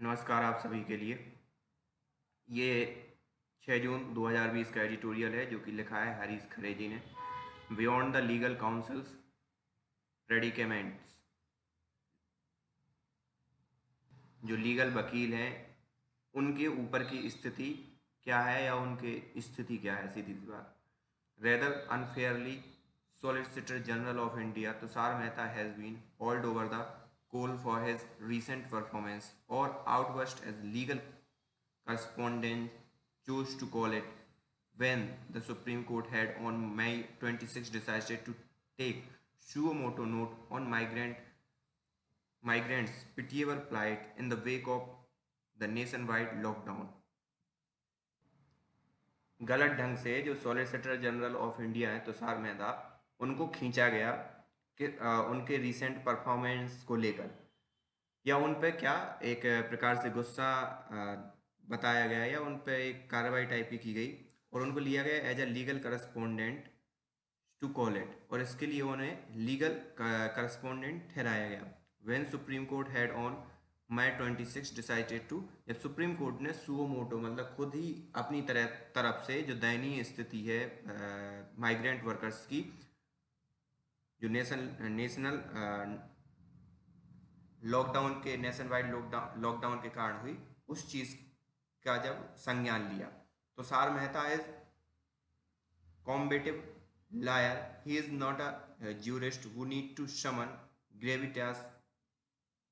नमस्कार आप सभी के लिए। ये 6 जून 2020 का एडिटोरियल है जो कि लिखा है हरीश खरे जी ने। Beyond the legal councils predicaments. जो लीगल वकील हैं उनके ऊपर की स्थिति क्या है या उनके स्थिति क्या है, सीधी सी बात। Rather unfairly, Solicitor General of India Tushar Mehta has been hauled over the coal for his recent performance, or outburst as legal correspondent chose to call it, when the Supreme Court had on May 26 decided to take suo motu note on migrants' pitiable plight in the wake of the nationwide lockdown। गलत ढंग से जो solicitor general of India है तुषार मेहता, उनको खींचा गया कि उनके रीसेंट परफॉर्मेंस को लेकर, या उन पे क्या एक प्रकार से गुस्सा बताया गया, या उन पे एक कार्रवाई टाइप की गई और उनको लिया गया as a legal correspondent to call it, और इसके लिए उन्हें लीगल करस्पोंडेंट ठहराया गया। When Supreme Court had on May 26 decided to, जब सुप्रीम कोर्ट ने सुओ मोटो मतलब खुद ही अपनी तरफ से जो दयनीय स्थिति है माइग्रेंट वर्कर्स की, जो नेशनल लॉकडाउन के नेशन वाइड लॉकडाउन के कारण हुई, उस चीज़ का जब संज्ञान लिया। तो सार Mehta is combative liar. He is not a jurist who need to summon gravitas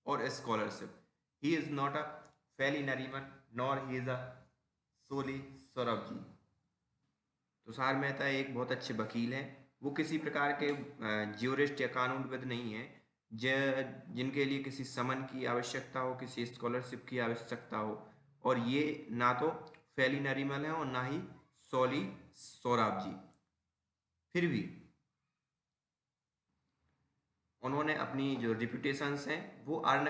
or a scholarship. He is not a Fallinariman, nor he is a Soli Sorabji। Tushar Mehta एक बहुत अच्छे वकील हैं। वो किसी प्रकार के ज्यूरिस्ट या कानूनविद नहीं है जिनके लिए किसी समन की आवश्यकता हो, किसी स्कॉलरशिप की आवश्यकता हो। और ये ना तो फैली नरीमल है और ना ही सोली सोराब जी। फिर भी उन्होंने अपनी जो रिप्यूटेशंस हैं वो अर्न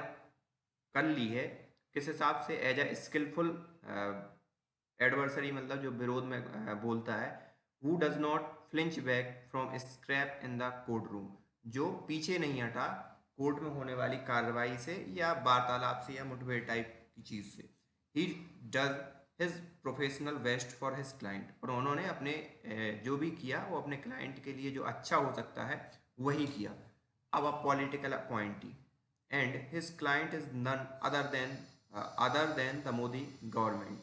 कर ली है, किस हिसाब से, एज अ स्किलफुल एडवर्सरी, मतलब जो विरोध में बोलता है, who does not flinch back from scrap in the court room, जो पीछे नहीं हटा कोर्ट में होने वाली कार्रवाई से या वार्तालाप से या मुठभेड़ टाइप की चीज़ से। He does his professional best for his client, और उन्होंने अपने जो भी किया वो अपने क्लाइंट के लिए जो अच्छा हो सकता है वही किया। अब a political appointee and his client is none other than the Modi government,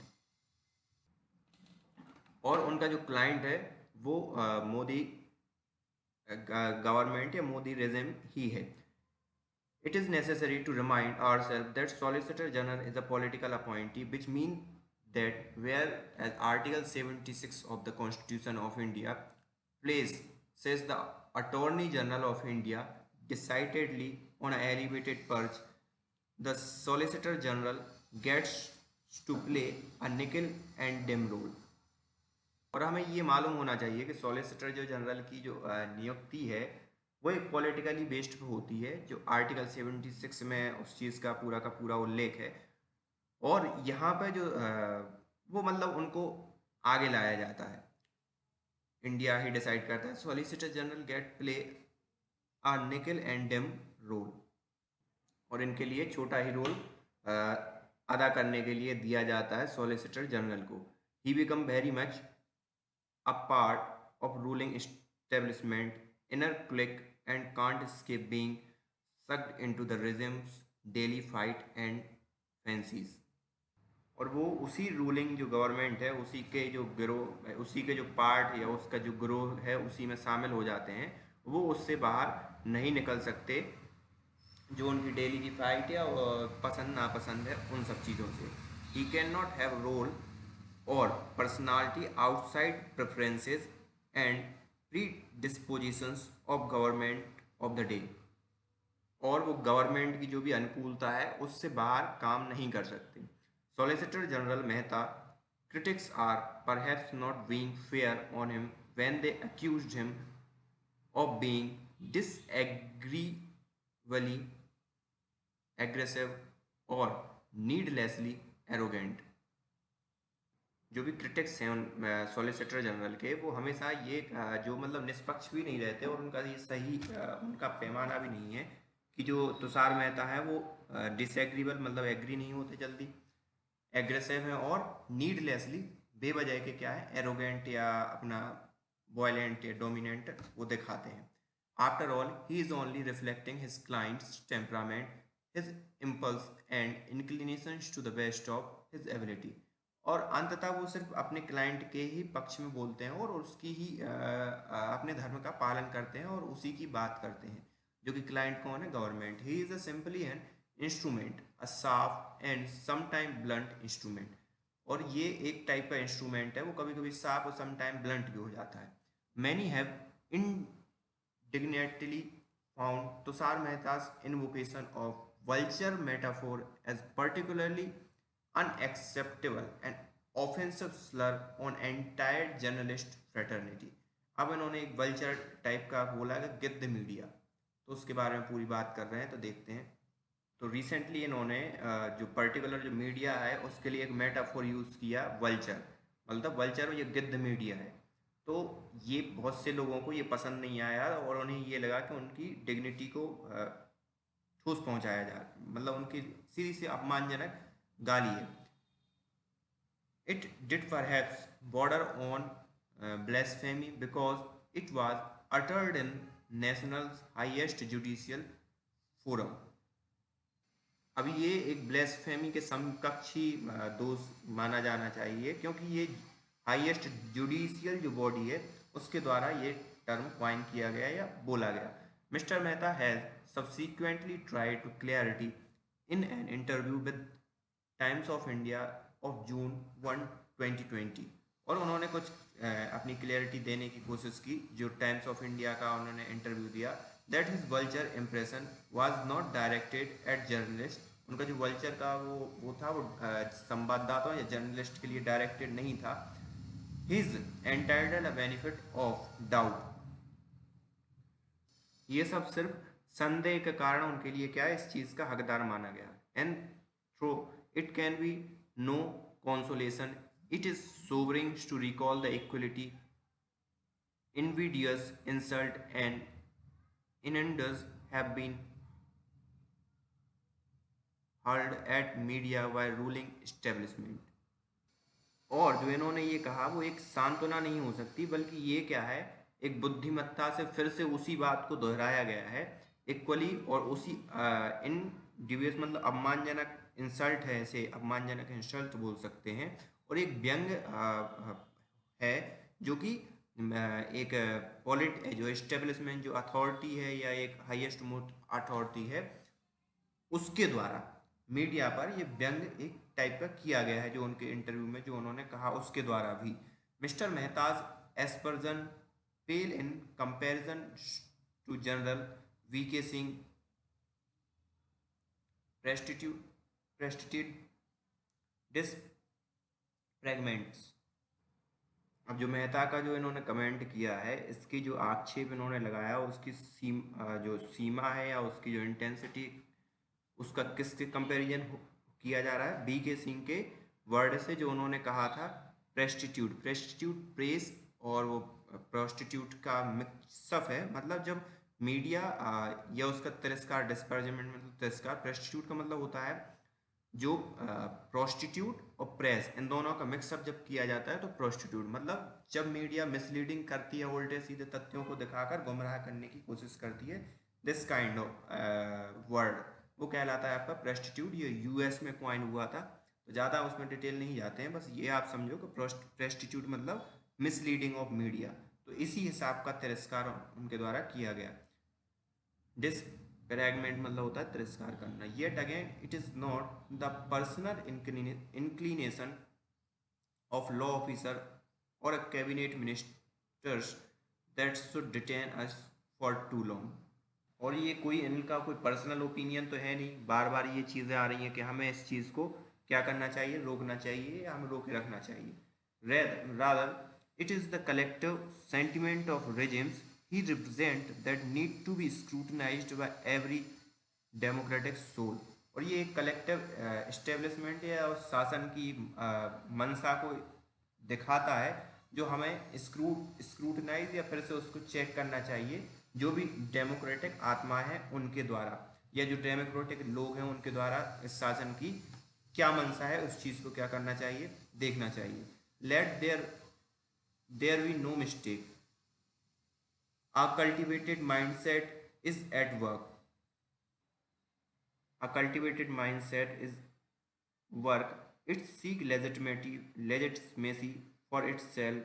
और उनका जो क्लाइंट है वो मोदी गवर्नमेंट या मोदी रेजिम ही है। It is necessary to remind ourselves that Solicitor General is a political appointee, which means that whereas Article 76 of the Constitution of India says the Attorney General of India decidedly on an elevated perch, the Solicitor General gets to play a nickel and dim role। और हमें ये मालूम होना चाहिए कि solicitor जो general की जो नियुक्ति है वो एक पॉलिटिकली बेस्ड होती है, जो आर्टिकल 76 में उस चीज़ का पूरा उल्लेख है। और यहाँ पे जो वो मतलब उनको आगे लाया जाता है, इंडिया ही डिसाइड करता है। Solicitor general get play a nickel and dim role, और इनके लिए छोटा ही रोल अदा करने के लिए दिया जाता है सॉलिसिटर जनरल को। He become very much a part of ruling establishment, inner clique, and can't escape being sucked into the regime's daily fight and fancies। और वो उसी रूलिंग जो गवर्नमेंट है उसी के जो गिरोह, उसी के जो पार्ट या उसका जो गिरोह है उसी में शामिल हो जाते हैं। वो उससे बाहर नहीं निकल सकते, जो उनकी डेली की फाइट या पसंद नापसंद है उन सब चीज़ों से। He can not have role और personality outside preferences and predispositions of government of the day, और वो गवर्नमेंट की जो भी अनुकूलता है उससे बाहर काम नहीं कर सकते। Solicitor general Mehta critics are perhaps not being fair on him when they accused him of being disagreeably aggressive or needlessly arrogant। जो भी क्रिटिक्स हैं उन सॉलिसिटर जनरल के, वो हमेशा ये जो मतलब निष्पक्ष भी नहीं रहते, और उनका ये सही उनका पैमाना भी नहीं है कि जो तुषार मेहता है वो डिसएग्रीबल मतलब एग्री नहीं होते जल्दी, एग्रेसिव है और नीडलेसली बेवजह के क्या है एरोगेंट या अपना वॉयलेंट या डोमिनेंट वो दिखाते हैं। After all he is only reflecting his client's temperament, his impulse and inclinations to the best of his ability. और अंततः वो सिर्फ अपने क्लाइंट के ही पक्ष में बोलते हैं और उसकी ही अपने धर्म का पालन करते हैं और उसी की बात करते हैं, जो कि क्लाइंट कौन है, government. He is a simply an instrument, a sharp and sometime blunt instrument. और ये एक टाइप का इंस्ट्रूमेंट है, वो कभी कभी शार्प और समटाइम ब्लंट भी हो जाता है। Many have indignantly found Tushar Mehta's invocation of vulture metaphor as particularly unacceptable and offensive slur on entire journalist fraternity। अब इन्होंने एक वल्चर टाइप का बोला है गिद्ध मीडिया, तो उसके बारे में पूरी बात कर रहे हैं, तो देखते हैं। तो रिसेंटली इन्होंने जो पर्टिकुलर जो मीडिया है उसके लिए एक मेटाफोर यूज़ किया वल्चर, मतलब वल्चर ये गिद्ध मीडिया है। तो ये बहुत से लोगों को ये पसंद नहीं आया और उन्हें ये लगा कि उनकी डिग्निटी को ठोस पहुंचाया जा, मतलब उनकी सीधी सी अपमानजनक गाली है। It did perhaps border on blasphemy because it was uttered in nation's highest judicial forum। अब ये एक ब्लेसफेमी के समकक्ष ही दोष माना जाना चाहिए, क्योंकि ये हाईएस्ट जुडिशियल जो बॉडी है उसके द्वारा ये टर्म क्वाइन किया गया या बोला गया। Mister Mehta has subsequently try to clarity in an interview with Times of India of June 1 2020। और उन्होंने कुछ अपनी क्लियरिटी देने की कोशिश की, जो टाइम्स ऑफ इंडिया का उन्होंने इंटरव्यू दिया, that his vulture impression was not directed eight journalist. उनका जो वल्चर का वो था वो संवाददाताओं या जर्नलिस्ट के लिए डायरेक्टेड नहीं था। His entitled a benefit of doubt, ये सब सिर्फ संदेह के कारण उनके लिए क्या है, इस चीज का हकदार माना गया। And through it can be no consolation, it is sobering to recall the equality, invidious insult and innuendos have been hurled at media by ruling establishment। और जो इन्होंने ये कहा वो एक सांत्वना नहीं हो सकती, बल्कि ये क्या है, एक बुद्धिमत्ता से फिर से उसी बात को दोहराया गया है इक्वली, और उसी इन डिवियस मतलब अपमानजनक इंसल्ट है, इसे अपमानजनक इंसल्ट बोल सकते हैं। और एक व्यंग है जो कि एक पॉलिट जो एस्टेब्लिशमेंट जो अथॉरिटी है या एक हाईएस्ट मोस्ट अथॉरिटी है उसके द्वारा मीडिया पर ये व्यंग एक टाइप का किया गया है, जो उनके इंटरव्यू में जो उन्होंने कहा उसके द्वारा भी। Mister Mehta's aspersion pale in comparison to general VK Singh presstitute this fragments. अब जो मेहता का जो इन्होंने कमेंट किया है, इसकी जो आक्षेप इन्होंने लगाया उसकी जो सीमा है या उसकी जो इंटेंसिटी, उसका किसके कंपैरिजन किया जा रहा है, बी के सिंह के वर्ड से, जो उन्होंने कहा था प्रेस्टिट्यूट प्रेस और वो प्रोस्टिट्यूट का मिक्सअप है। मतलब जब मीडिया या उसका तिरस्कार, डिस्पर्जमेंट मतलब तिरस्कार, प्रेस्टिट्यूट का मतलब होता है जो प्रोस्टिट्यूट और प्रेस इन दोनों का मिक्सअप जब किया जाता है तो प्रोस्टिट्यूट, मतलब जब मीडिया मिसलीडिंग करती है, उल्टे सीधे तथ्यों को दिखाकर गुमराह करने की कोशिश करती है, दिस काइंड ऑफ वर्ड वो कहलाता है आपका प्रेस्टिट्यूट। ये यूएस में क्वाइन हुआ था, तो ज़्यादा उसमें डिटेल नहीं जाते हैं, बस ये आप समझो कि प्रेस्टिट्यूट मतलब मिसलीडिंग ऑफ मीडिया। तो इसी हिसाब का तिरस्कार उनके द्वारा किया गया। डिसपैरेगमेंट मतलब होता है तिरस्कार करना। Yet again it is not the personal inclination of law officer और a cabinet ministers that should detain us for too long. और ये कोई इनका कोई पर्सनल ओपिनियन तो है नहीं, बार बार ये चीज़ें आ रही हैं कि हमें इस चीज़ को क्या करना चाहिए, रोकना चाहिए या हमें रोके रखना चाहिए। Rather it is the collective sentiment of regimes he represent that need to be scrutinized by every democratic soul। और ये एक कलेक्टिव एस्टेब्लिशमेंट या उस शासन की मंशा को दिखाता है, जो हमें स्क्रूटनाइज या फिर से उसको चेक करना चाहिए, जो भी डेमोक्रेटिक आत्मा है उनके द्वारा। या जो डेमोक्रेटिक लोग हैं उनके द्वारा इस शासन की क्या मंशा है, उस चीज़ को क्या करना चाहिए, देखना चाहिए। Let there be no mistake, a cultivated mindset is at work, a cultivated mindset is work, it seek legitimacy for itself,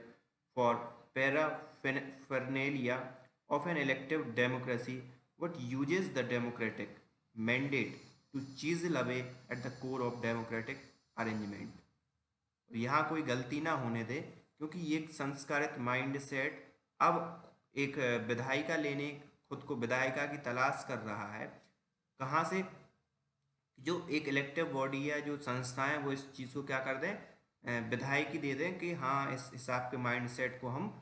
for paraphernalia of an elective democracy, what uses the democratic mandate to chisel away at the core of democratic arrangement। यहाँ कोई गलती ना होने दे, क्योंकि ये एक संस्कारित mind set अब एक विधायिका लेने, खुद को विधायिका की तलाश कर रहा है। कहाँ से? जो एक इलेक्टिव बॉडी या जो संस्थाएं वो इस चीज़ को क्या कर दें, विधायिकी दे दें कि हाँ इस हिसाब के माइंड सेट को हम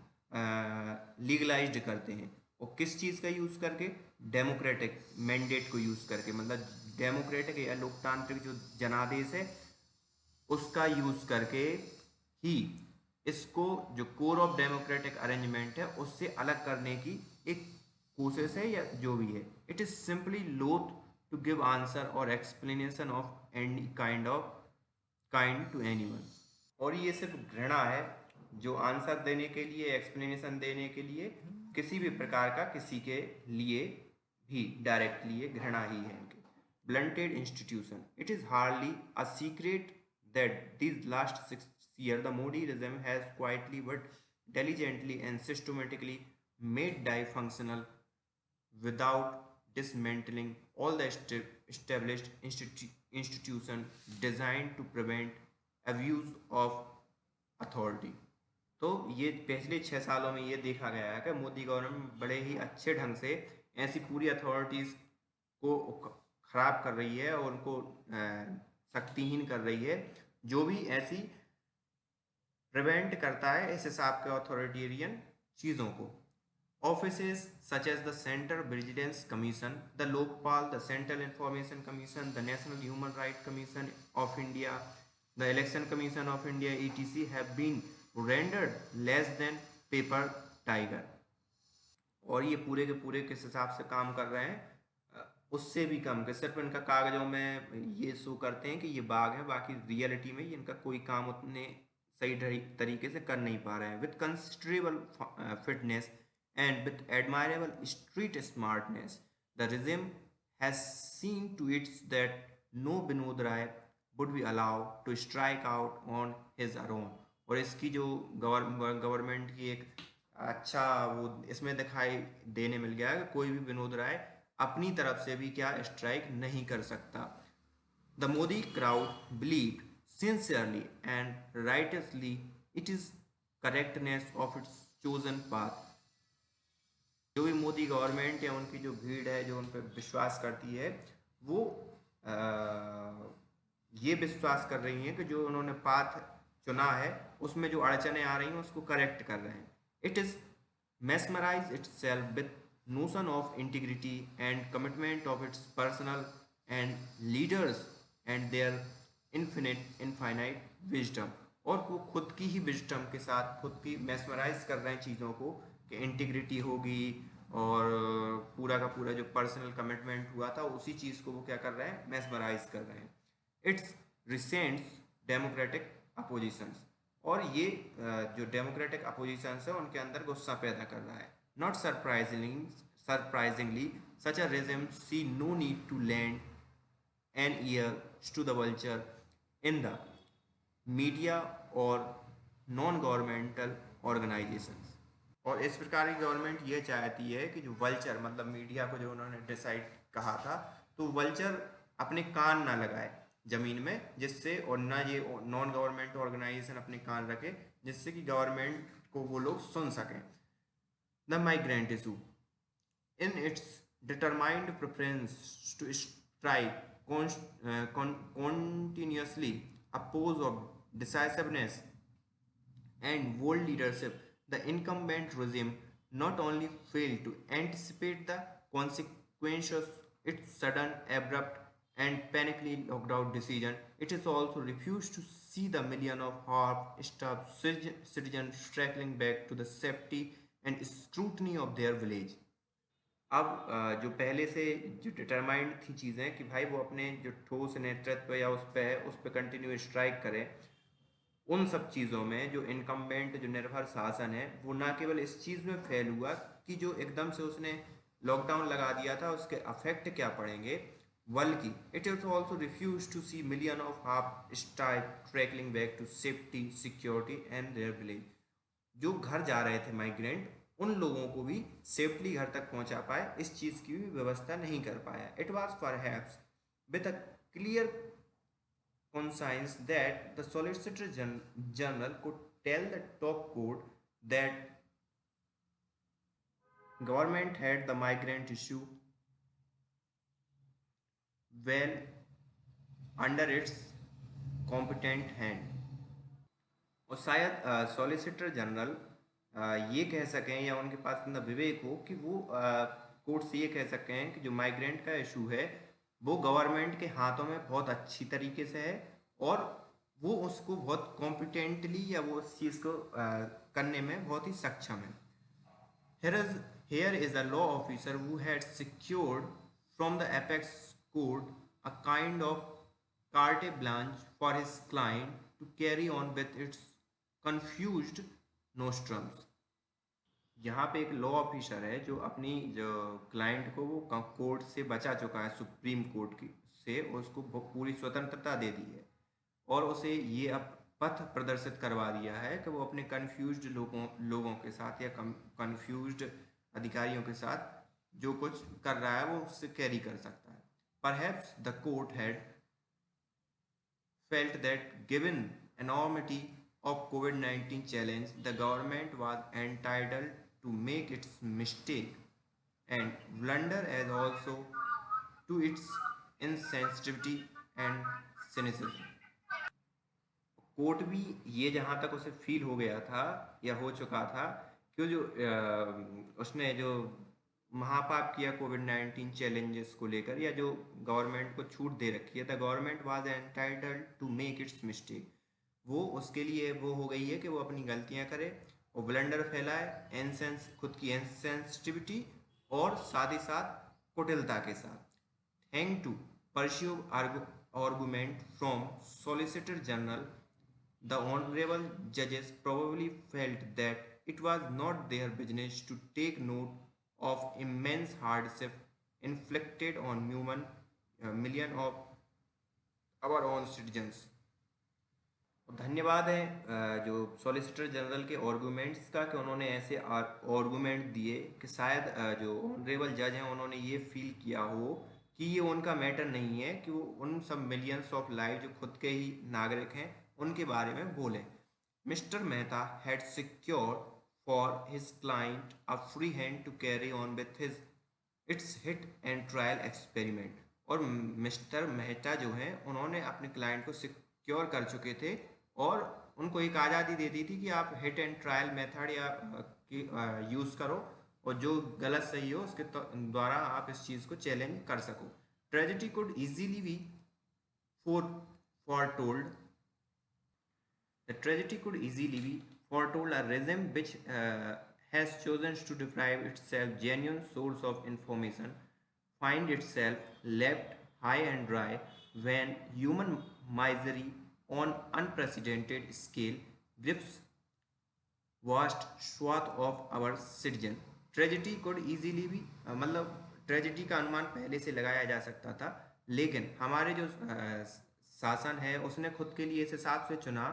लीगलाइज्ड करते हैं। और किस चीज़ का यूज़ करके? डेमोक्रेटिक मैंडेट को यूज़ करके, मतलब डेमोक्रेटिक या लोकतांत्रिक जो जनादेश है उसका यूज़ करके ही इसको जो कोर ऑफ डेमोक्रेटिक अरेंजमेंट है उससे अलग करने की एक कोशिश है या जो भी है। It is simply loath to give answer और explanation of any kind to anyone. और ये सिर्फ घृणा है, जो आंसर देने के लिए, एक्सप्लेनेशन देने के लिए किसी भी प्रकार का किसी के लिए भी डायरेक्टली ये घृणा ही है इनके। blunted institution, it is hardly a secret that these last 6 years the Modi regime has quietly but diligently and systematically made dysfunctional without dismantling all the established institutions designed to prevent abuse of authority। तो ये पिछले 6 सालों में ये देखा गया है कि मोदी गवर्नमेंट बड़े ही अच्छे ढंग से ऐसी पूरी अथॉरिटीज़ को खराब कर रही है और उनको शक्तिहीन कर रही है, जो भी ऐसी प्रिवेंट करता है इस हिसाब के अथॉरिटेरियन चीज़ों को। Offices such as the Central Vigilance Commission, the Lokpal, the Central Information Commission, the National Human Rights Commission of India, the Election Commission of India, etc. have been rendered less than paper tiger। और ये पूरे के पूरे किस हिसाब से काम कर रहे हैं, उससे भी कम के सिर्फ इनका कागजों में ये शो करते हैं कि ये बाघ है, बाकी रियलिटी में ये इनका कोई काम उतने सही तरीके से कर नहीं पा रहे हैं। With considerable fitness and with admirable street smartness, the regime has seen to it that no Binod Rai would be allowed to strike out on his own। और इसकी जो गवर्नमेंट की एक अच्छा वो इसमें दिखाई देने मिल गया है कि कोई भी विनोद राय अपनी तरफ से भी क्या स्ट्राइक नहीं कर सकता। The Modi crowd believed sincerely and righteously it is correctness of its chosen path। जो भी मोदी गवर्नमेंट या उनकी जो भीड़ है जो उन पर विश्वास करती है, वो ये विश्वास कर रही हैं कि जो उन्होंने पाथ चुना है उसमें जो अड़चने आ रही हैं उसको करेक्ट कर रहे हैं। It is mesmerize itself with notion of integrity and commitment of its personnel and leaders and their infinite wisdom। और वो खुद की ही विजडम के साथ खुद की mesmerize कर रहे हैं चीज़ों को कि इंटीग्रिटी होगी और पूरा का पूरा जो पर्सनल कमिटमेंट हुआ था उसी चीज़ को वो क्या कर रहे हैं, mesmerize कर रहे हैं। इट्स रिसेंट डेमोक्रेटिक अपोजिशंस, और ये जो डेमोक्रेटिक अपोजिशंस है उनके अंदर गुस्सा पैदा कर रहा है। Not surprisingly such a regime see no need to lend an ear to the vulture in the media or non-governmental organizations। और इस प्रकार की गवर्नमेंट ये चाहती है कि जो वल्चर मतलब मीडिया को जो उन्होंने डिसाइड कहा था, तो वल्चर अपने कान ना लगाए ज़मीन में, जिससे और ना ये नॉन गवर्नमेंट ऑर्गेनाइजेशन अपने कान रखे जिससे कि गवर्नमेंट को वो लोग सुन सकें। The migrant issue in its determined preference to strike continuously oppose of decisiveness and world leadership, the incumbent regime not only failed to anticipate the consequences its sudden, abrupt, and panically locked out decision, it is also refused to see the million of half-starved citizens struggling back to the safety and scrutiny of their village। अब जो पहले से जो determined थी चीज़ें कि भाई वो अपने जो ठोस नेतृत्व या उस पे कंटिन्यू स्ट्राइक करें, उन सब चीज़ों में जो इनकम्बेंट जो निर्भर शासन है वो ना केवल इस चीज़ में फेल हुआ कि जो एकदम से उसने लॉकडाउन लगा दिया था उसके अफेक्ट क्या पड़ेंगे, बल्कि it is also refuse to see million of half starved trickling back to safety security and their village. जो घर जा रहे थे माइग्रेंट, उन लोगों को भी सेफ्टली घर तक पहुंचा पाए, इस चीज़ की भी व्यवस्था नहीं कर पाया। It was perhaps with a clear conscience that the Solicitor General could tell the top court that government had the migrant issue well under its competent hand। और शायद सॉलिसिटर जनरल ये कह सकें या उनके पास इतना विवेक हो कि वो कोर्ट से ये कह सकें कि जो माइग्रेंट का इशू है वो गवर्नमेंट के हाथों में बहुत अच्छी तरीके से है, और वो उसको बहुत कॉम्पिटेंटली या वो उस चीज़ को करने में बहुत ही सक्षम है। Here is, here is a law officer who had secured from the apex court a kind of carte blanche for his client to carry on with its confused nostrums। यहाँ पे एक लॉ ऑफिसर है जो अपनी जो client को वो court से बचा चुका है, सुप्रीम कोर्ट की से उसको पूरी स्वतंत्रता दे दी है, और उसे ये अब पथ प्रदर्शित करवा दिया है कि वो अपने कंफ्यूज्ड लोगों के साथ या कंफ्यूज्ड अधिकारियों के साथ जो कुछ कर रहा है वो उससे कैरी कर सकता है। Perhaps the court had felt that given enormity of COVID-19 challenge, the government was entitled to make its mistake and blunder as also to its insensitivity and cynicism। Court भी ये जहाँ तक उसे फील हो गया था या हो चुका था कि जो उसने जो महापाप किया कोविड-19 चैलेंजेस को लेकर, या जो गवर्नमेंट को छूट दे रखी है, the government was entitled to make its mistake, वो उसके लिए वो हो गई है कि वो अपनी गलतियां करे और ब्लंडर फैलाए, एनसेंस खुद की इनसेंसिटिविटी और साथ ही साथ कुटिलता के साथ। Thank to pursue argument from solicitor general, the honorable judges probably felt that it was not their business to take note of immense hardship inflicted on million of our own citizens। धन्यवाद है जो solicitor general के arguments का कि उन्होंने ऐसे argument दिए कि शायद जो ऑनरेबल जज हैं उन्होंने ये फील किया हो कि ये उनका मैटर नहीं है कि वो उन सब मिलियंस ऑफ लाइफ जो खुद के ही नागरिक हैं उनके बारे में बोले। Mister Mehta had secure for his client a free hand to carry on with his its hit and trial experiment. और मिस्टर मेहता जो हैं उन्होंने अपने क्लाइंट को सिक्योर कर चुके थे और उनको एक आज़ादी दे दी थी कि आप हिट एंड ट्रायल मेथड या यूज़ करो और जो गलत सही हो उसके द्वारा आप इस चीज़ को चैलेंज कर सको। Tragedy could easily B foretold the tragedy could easily be foretold a regime which has chosen to deprive itself genuine source of information find itself left high and dry when human misery on unprecedented scale grips vast swath of our citizen। Tragedy could easily be मतलब tragedy का अनुमान पहले से लगाया जा सकता था, लेकिन हमारे जो शासन है उसने खुद के लिए इस हिसाब से चुना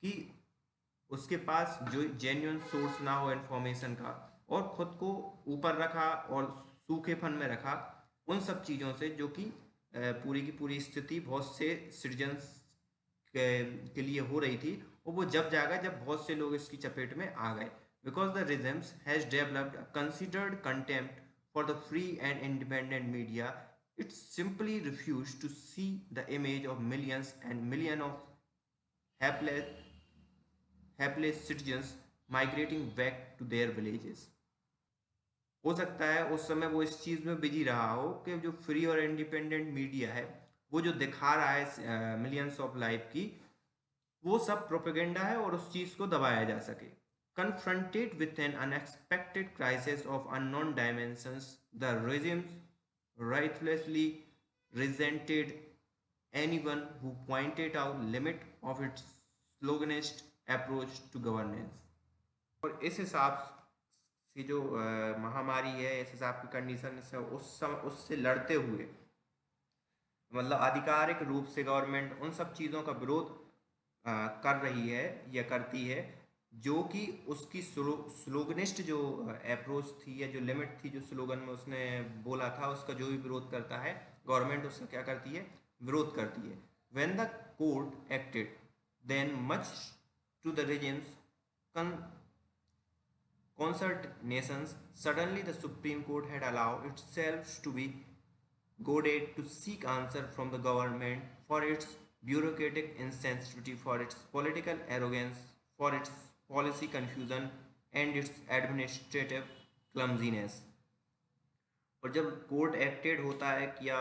कि उसके पास जो जेन्युइन सोर्स ना हो इन्फॉर्मेशन का, और खुद को ऊपर रखा और सूखेपन में रखा उन सब चीज़ों से जो कि पूरी की पूरी स्थिति बहुत से सिटीजन्स के लिए हो रही थी, और वो जब जागा जब बहुत से लोग इसकी चपेट में आ गए। Because the regimes has developed considered contempt for the free and independent media, it simply refused to see the image of millions and millions of helpless, helpless citizens migrating back to their villages। हो सकता है उस समय वो इस चीज़ में busy रहा हो कि जो फ्री और इंडिपेंडेंट मीडिया है वो जो दिखा रहा है मिलियंस ऑफ लाइफ की, वो सब प्रोपेगेंडा है और उस चीज़ को दबाया जा सके। Confronted with an unexpected crisis of unknown dimensions, the regime ruthlessly resented anyone who pointed out limit of its sloganist approach to governance. और इस हिसाब से जो महामारी है, इस हिसाब की कंडीशन से उससे लड़ते हुए मतलब आधिकारिक रूप से गवर्नमेंट उन सब चीज़ों का विरोध कर रही है या करती है जो कि उसकी स्लोगनिस्ट जो अप्रोच थी या जो लिमिट थी जो स्लोगन में उसने बोला था उसका जो भी विरोध करता है गवर्नमेंट उसका क्या करती है, विरोध करती है. When the court acted then much to the regime's concert nations, suddenly the Supreme Court had allowed itself to be goaded to seek answer from the government for its bureaucratic insensitivity, for its political arrogance, for its policy confusion and its administrative clumsiness. और जब court acted होता है या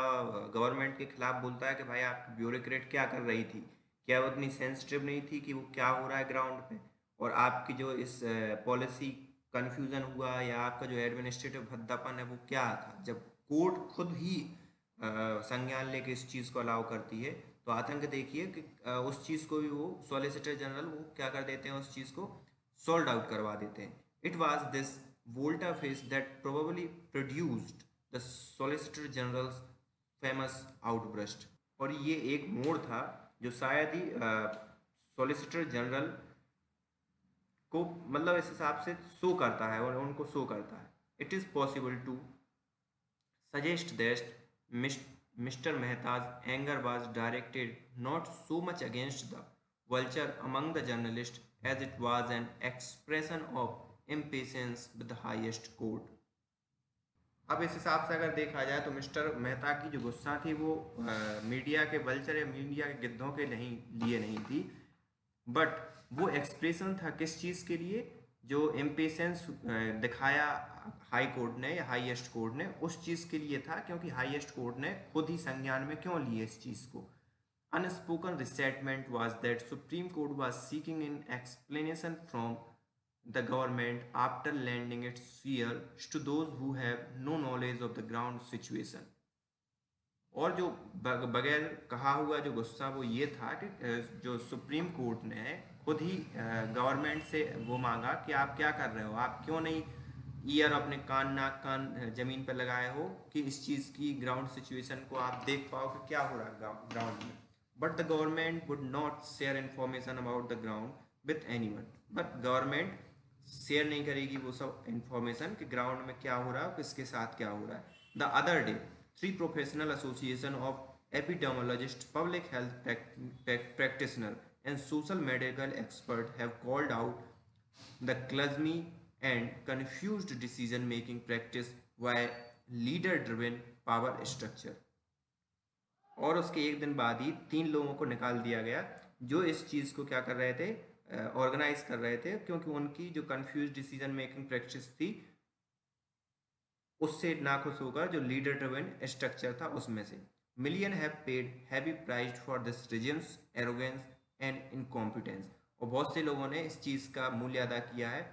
government के खिलाफ बोलता है कि भाई आपकी ब्यूरोक्रेट क्या कर रही थी, क्या वो इतनी सेंसिटिव नहीं थी कि वो क्या हो रहा है ग्राउंड पे, और आपकी जो इस पॉलिसी कन्फ्यूज़न हुआ या आपका जो एडमिनिस्ट्रेटिव भद्दापन है वो क्या था, जब कोर्ट खुद ही संज्ञान लेके इस चीज़ को अलाउ करती है तो आतंक देखिए कि उस चीज़ को भी वो सॉलिसिटर जनरल वो क्या कर देते हैं, उस चीज़ को सोल्ड आउट करवा देते हैं. It was this volte face that probably produced the solicitor general's famous outburst. और ये एक मोड़ था जो शायद ही सॉलिसिटर जनरल को मतलब इस हिसाब से शो करता है और उनको शो करता है. It is possible to suggest that mister Mehta's anger was directed not so much against the vulture among the journalists as it was an expression of impatience with the highest court. अब इस हिसाब से अगर देखा जाए तो मिस्टर मेहता की जो गुस्सा थी वो मीडिया के वल्चर या मीडिया के गिद्धों के लिए नहीं थी, बट वो एक्सप्रेशन था किस चीज़ के लिए, जो इम्पेशेंस दिखाया हाई कोर्ट ने या हाईएस्ट कोर्ट ने उस चीज़ के लिए था, क्योंकि हाईएस्ट कोर्ट ने खुद ही संज्ञान में क्यों लिए इस चीज़ को. Unspoken resentment was that supreme court was seeking in explanation from the government after lending its fear to those who have no knowledge of the ground situation. और जो बगैर कहा हुआ जो गुस्सा वो ये था कि जो सुप्रीम कोर्ट ने खुद ही गवर्नमेंट से वो मांगा कि आप क्या कर रहे हो, आप क्यों नहीं ईयर अपने कान नाक कान ज़मीन पर लगाए हो कि इस चीज़ की ग्राउंड सिचुएशन को आप देख पाओ कि क्या हो रहा है ग्राउंड में. But the government would not share information about the ground with any one. But government share नहीं करेगी वो सब इंफॉर्मेशन कि ग्राउंड में क्या हो रहा है, किसके साथ क्या हो रहा है. The other day 3 professional association of epidemiologist, public health practitioner and social medical expert have called out the clumsy and confused decision making practice by leader driven power structure. और उसके एक दिन बाद ही 3 लोगों को निकाल दिया गया जो इस चीज़ को क्या कर रहे थे, ऑर्गेनाइज कर रहे थे, क्योंकि उनकी जो कंफ्यूज डिसीजन मेकिंग प्रैक्टिस थी उससे नाखुश होकर जो लीडर ड्रिवन स्ट्रक्चर था उसमें से. Million have paid heavy price for this regimes arrogance and incompetence. और बहुत से लोगों ने इस चीज़ का मूल्य अदा किया है,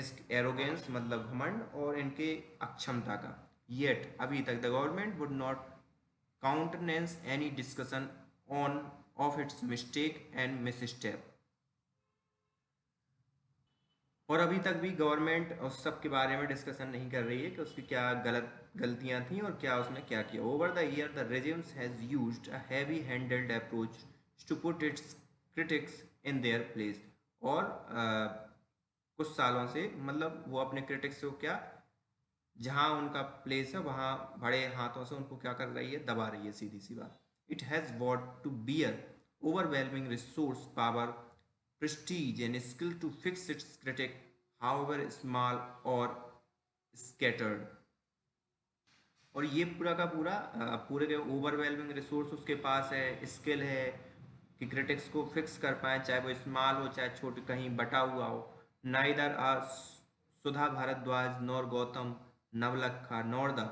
इस एरोगेंस मतलब घमंड और इनके अक्षमता का. येट अभी तक the government would not countenance any discussion on of its mistake and misstep. और अभी तक भी गवर्नमेंट उस सब के बारे में डिस्कशन नहीं कर रही है कि उसकी क्या गलतियां थी और क्या उसने क्या किया. Over the year the regimes has used a heavy handled approach to put its critics in their place. और कुछ सालों से मतलब वो अपने क्रिटिक्स को क्या जहां उनका प्लेस है वहां बड़े हाथों से उनको क्या कर रही है, दबा रही है, सीधी सी बात. It has vowed to bear overwhelming resource, power, prestige and skill to fix its critic, however small or scattered. और ये पूरा का पूरा पूरे के ओवरवेलमिंग रिसोर्स उसके पास है, स्किल है कि क्रिटिक्स को फिक्स कर पाए, चाहे वो स्मॉल हो चाहे छोटे कहीं बटा हुआ हो. Neither Sudha Bhardwaj nor Gautam Navlakha nor the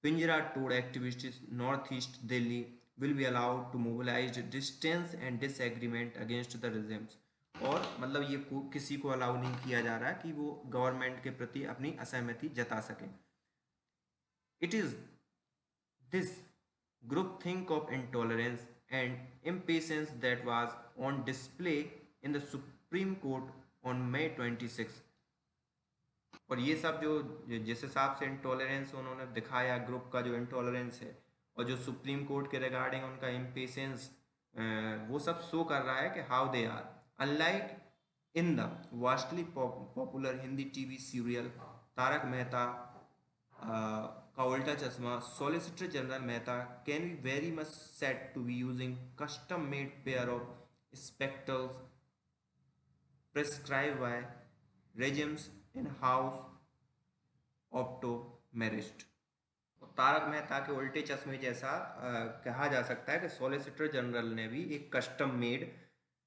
Pinjra Tod activist north east Delhi will be allowed to mobilize distance and disagreement against the regimes. और मतलब ये किसी को अलाउ नहीं किया जा रहा कि वो गवर्नमेंट के प्रति अपनी असहमति जता सके। It is this groupthink of intolerance and impatience that was on display in the Supreme Court on May 26। और ये सब जो जिस हिसाब से इंटॉलरेंस उन्होंने दिखाया, ग्रुप का जो इंटॉलरेंस है, और जो सुप्रीम कोर्ट के रिगार्डिंग उनका इम्पेशेंस, वो सब शो कर रहा है कि how they are unlike in the vastly popular Hindi TV serial Tarak Mehta Ka Ooltah Chashmah, solicitor general Mehta can be very much set to be using custom made pair of spectacles prescribed by regimes in house optometrist। Tarak Mehta के उल्टे चश्मे जैसा कहा जा सकता है कि solicitor general ने भी एक कस्टम मेड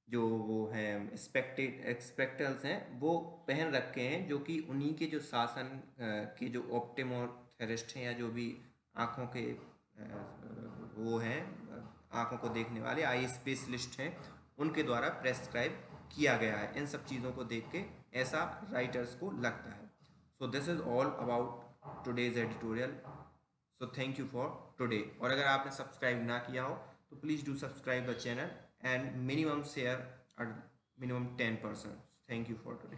जो वो है एक्सपेक्टल्स हैं वो पहन रखे हैं, जो कि उन्हीं के जो शासन के जो ऑप्टोमेट्रिस्ट हैं या जो भी आँखों के वो हैं, आँखों को देखने वाले आई स्पेशलिस्ट हैं, उनके द्वारा प्रेस्क्राइब किया गया है। इन सब चीज़ों को देख के ऐसा राइटर्स को लगता है। So this is all about today's editorial. So thank you for today. और अगर आपने सब्सक्राइब ना किया हो तो please do subscribe the channel and minimum share minimum 10%। Thank you for today.